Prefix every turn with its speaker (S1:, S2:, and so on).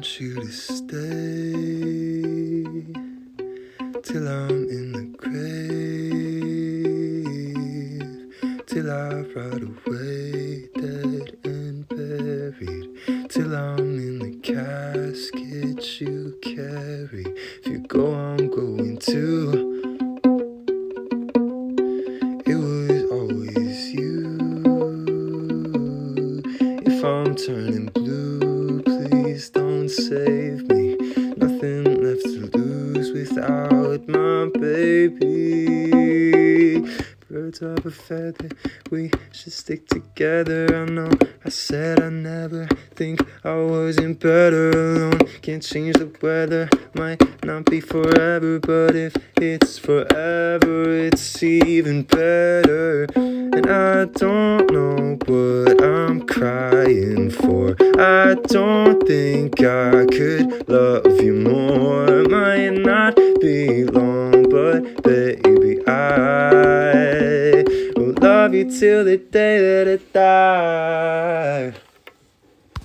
S1: want you to stay till I'm in the grave, till I rot away, dead and buried, till I'm in the casket you carry. If you go, I'm going too. It was always you. If I'm turning blue, please don't save me. Nothing left to lose without my baby. Birds of a feather, we should stick together. I know I said I'd never think I wasn't better alone. Can't change the weather, might not be forever, but if it's forever, it's even better. And I don't know what I'm crying for. I don't think I could love you more. Might not be long, but baby, I will love you till the day that I die.